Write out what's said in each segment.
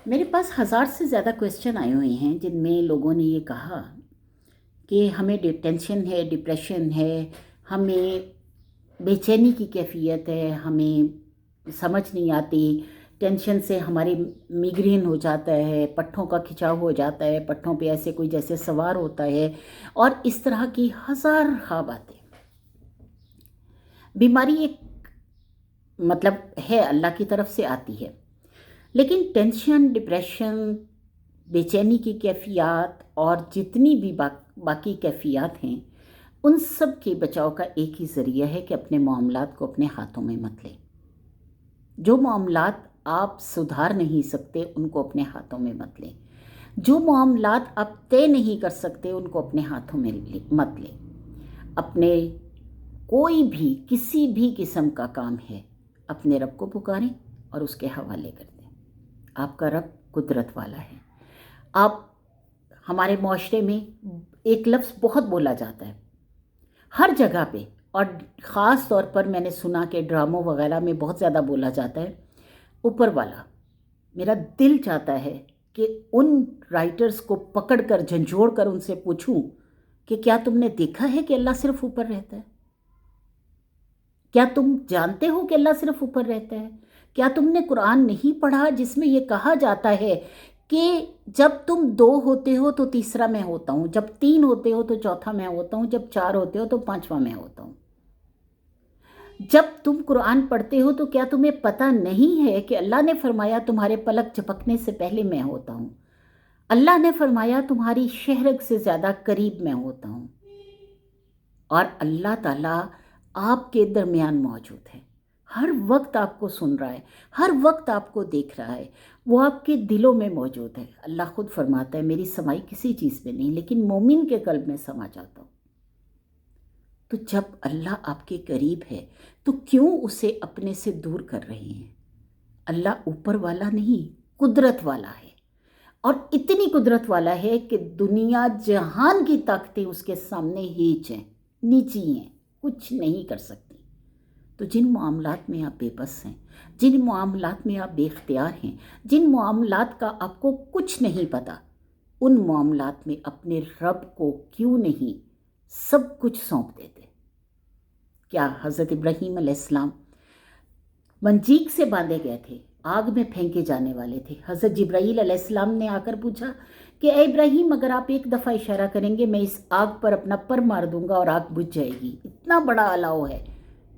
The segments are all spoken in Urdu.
میرے پاس 1000 سے زیادہ کویسچن آئے ہوئے ہیں جن میں لوگوں نے یہ کہا کہ ہمیں ٹینشن ہے، ڈپریشن ہے، ہمیں بے چینی کی کیفیت ہے، ہمیں سمجھ نہیں آتی، ٹینشن سے ہماری میگرین ہو جاتا ہے، پٹھوں کا کھچاؤ ہو جاتا ہے، پٹھوں پہ ایسے کوئی جیسے سوار ہوتا ہے، اور اس طرح کی ہزار خواہ باتیں۔ بیماری ایک مطلب ہے اللہ کی طرف سے آتی ہے، لیکن ٹینشن، ڈپریشن، بے چینی کی کیفیات اور جتنی بھی باقی کیفیات ہیں، ان سب کے بچاؤ کا ایک ہی ذریعہ ہے کہ اپنے معاملات کو اپنے ہاتھوں میں مت لیں۔ جو معاملات آپ سدھار نہیں سکتے ان کو اپنے ہاتھوں میں مت لیں، جو معاملات آپ طے نہیں کر سکتے ان کو اپنے ہاتھوں میں مت لیں۔ اپنے کوئی بھی کسی بھی قسم کا کام ہے، اپنے رب کو پکاریں اور اس کے حوالے کر دیں۔ آپ کا رب قدرت والا ہے۔ آپ ہمارے معاشرے میں ایک لفظ بہت بولا جاتا ہے ہر جگہ پہ، اور خاص طور پر میں نے سنا کہ ڈراموں وغیرہ میں بہت زیادہ بولا جاتا ہے، اوپر والا۔ میرا دل چاہتا ہے کہ ان رائٹرز کو پکڑ کر جھنجھوڑ کر ان سے پوچھوں کہ کیا تم نے دیکھا ہے کہ اللہ صرف اوپر رہتا ہے؟ کیا تم جانتے ہو کہ اللہ صرف اوپر رہتا ہے؟ کیا تم نے قرآن نہیں پڑھا جس میں یہ کہا جاتا ہے کہ جب تم 2 ہوتے ہو تو تیسرا میں ہوتا ہوں، جب 3 ہوتے ہو تو چوتھا میں ہوتا ہوں، جب 4 ہوتے ہو تو 5واں میں ہوتا ہوں؟ جب تم قرآن پڑھتے ہو تو کیا تمہیں پتہ نہیں ہے کہ اللہ نے فرمایا تمہارے پلک جھپکنے سے پہلے میں ہوتا ہوں، اللہ نے فرمایا تمہاری شہرگ سے زیادہ قریب میں ہوتا ہوں، اور اللہ تعالیٰ آپ کے درمیان موجود ہے، ہر وقت آپ کو سن رہا ہے، ہر وقت آپ کو دیکھ رہا ہے، وہ آپ کے دلوں میں موجود ہے۔ اللہ خود فرماتا ہے میری سمائی کسی چیز میں نہیں لیکن مومن کے قلب میں سما جاتا ہوں۔ تو جب اللہ آپ کے قریب ہے تو کیوں اسے اپنے سے دور کر رہے ہیں؟ اللہ اوپر والا نہیں، قدرت والا ہے، اور اتنی قدرت والا ہے کہ دنیا جہان کی طاقتیں اس کے سامنے ہیچ ہیں، نیچی ہیں، کچھ نہیں کر سکتی۔ تو جن معاملات میں آپ بے بس ہیں، جن معاملات میں آپ بے اختیار ہیں، جن معاملات کا آپ کو کچھ نہیں پتہ، ان معاملات میں اپنے رب کو کیوں نہیں سب کچھ سونپ دیتے؟ کیا حضرت ابراہیم علیہ السلام منجیک سے باندھے گئے تھے، آگ میں پھینکے جانے والے تھے؟ حضرت جبرائیل علیہ السلام نے آ کر پوچھا کہ اے ابراہیم اگر آپ ایک دفعہ اشارہ کریں گے میں اس آگ پر اپنا پر مار دوں گا اور آگ بجھ جائے گی، اتنا بڑا الاؤ ہے۔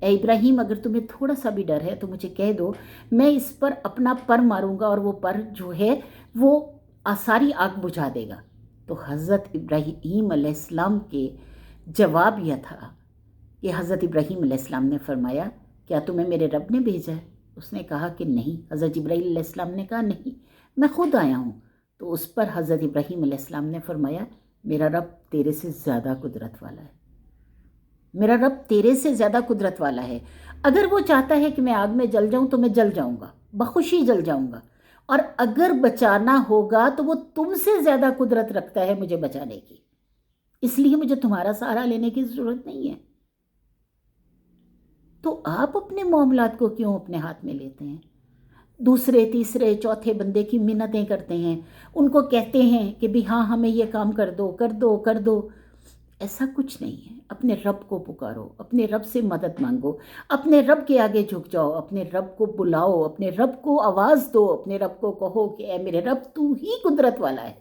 اے ابراہیم اگر تمہیں تھوڑا سا بھی ڈر ہے تو مجھے کہہ دو، میں اس پر اپنا پر ماروں گا اور وہ پر جو ہے وہ ساری آگ بجھا دے گا۔ تو حضرت ابراہیم علیہ السلام کے جواب یہ تھا کہ حضرت ابراہیم علیہ السلام نے فرمایا کیا تمہیں میرے رب نے بھیجا ہے؟ اس نے کہا کہ نہیں۔ حضرت جبرائیل علیہ السلام نے کہا نہیں، میں خود آیا ہوں۔ تو اس پر حضرت ابراہیم علیہ السلام نے فرمایا میرا رب تیرے سے زیادہ قدرت والا ہے، میرا رب تیرے سے زیادہ قدرت والا ہے۔ اگر وہ چاہتا ہے کہ میں آگ میں جل جاؤں تو میں جل جاؤں گا، بخوشی جل جاؤں گا، اور اگر بچانا ہوگا تو وہ تم سے زیادہ قدرت رکھتا ہے مجھے بچانے کی، اس لیے مجھے تمہارا سہارا لینے کی ضرورت نہیں ہے۔ تو آپ اپنے معاملات کو کیوں اپنے ہاتھ میں لیتے ہیں؟ دوسرے، تیسرے، چوتھے بندے کی منتیں کرتے ہیں، ان کو کہتے ہیں کہ بھی ہاں ہمیں یہ کام کر دو کر دو کر دو۔ ایسا کچھ نہیں ہے۔ اپنے رب کو پکارو، اپنے رب سے مدد مانگو، اپنے رب کے آگے جھک جاؤ، اپنے رب کو بلاؤ، اپنے رب کو آواز دو، اپنے رب کو کہو کہ اے میرے رب تو ہی قدرت والا ہے،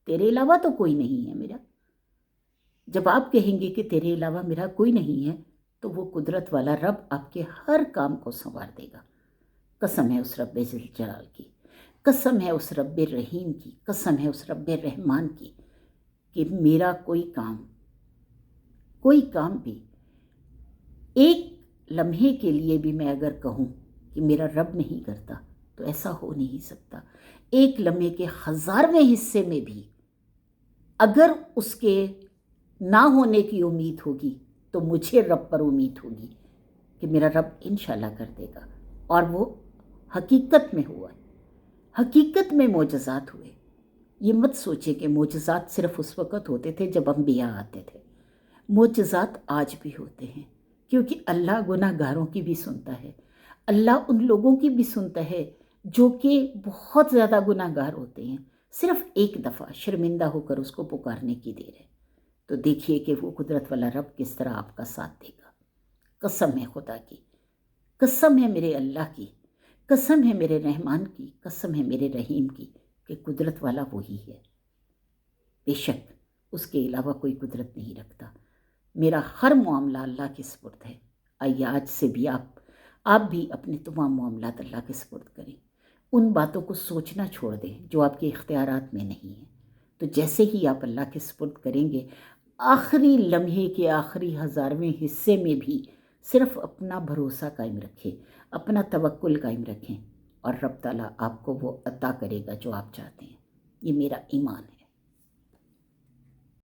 تیرے علاوہ تو کوئی نہیں ہے میرا۔ جب آپ کہیں گے کہ تیرے علاوہ میرا کوئی نہیں ہے تو وہ قدرت والا رب آپ کے ہر کام کو سنوار دے گا۔ قسم ہے اس رب ذی الجلال کی، قسم ہے اس رب رحیم کی، قسم ہے اس رب رحمان کی، کہ میرا کوئی کام بھی ایک لمحے کے لیے بھی میں اگر کہوں کہ میرا رب نہیں کرتا تو ایسا ہو نہیں سکتا۔ ایک لمحے کے 1000ویں حصے میں بھی اگر اس کے نہ ہونے کی امید ہوگی تو مجھے رب پر امید ہوگی کہ میرا رب انشاءاللہ کر دے گا، اور وہ حقیقت میں ہوا ہے۔ حقیقت میں معجزات ہوئے۔ یہ مت سوچے کہ معجزات صرف اس وقت ہوتے تھے جب انبیاء آتے تھے، معجزات آج بھی ہوتے ہیں، کیونکہ اللہ گناہ گاروں کی بھی سنتا ہے، اللہ ان لوگوں کی بھی سنتا ہے جو کہ بہت زیادہ گناہگار ہوتے ہیں، صرف ایک دفعہ شرمندہ ہو کر اس کو پکارنے کی دیر ہے، تو دیکھیے کہ وہ قدرت والا رب کس طرح آپ کا ساتھ دے گا۔ قسم ہے خدا کی، قسم ہے میرے اللہ کی، قسم ہے میرے رحمان کی، قسم ہے میرے رحیم کی، کہ قدرت والا وہی ہے۔ بے شک اس کے علاوہ کوئی قدرت نہیں رکھتا۔ میرا ہر معاملہ اللہ کے سپرد ہے۔ آئیے آج سے بھی آپ بھی اپنے تمام معاملات اللہ کے سپرد کریں۔ ان باتوں کو سوچنا چھوڑ دیں جو آپ کے اختیارات میں نہیں ہیں۔ تو جیسے ہی آپ اللہ کے سپرد کریں گے، آخری لمحے کے آخری ہزارویں حصے میں بھی صرف اپنا بھروسہ قائم رکھیں، اپنا توکل قائم رکھیں، اور رب تعالیٰ آپ کو وہ عطا کرے گا جو آپ چاہتے ہیں۔ یہ میرا ایمان ہے۔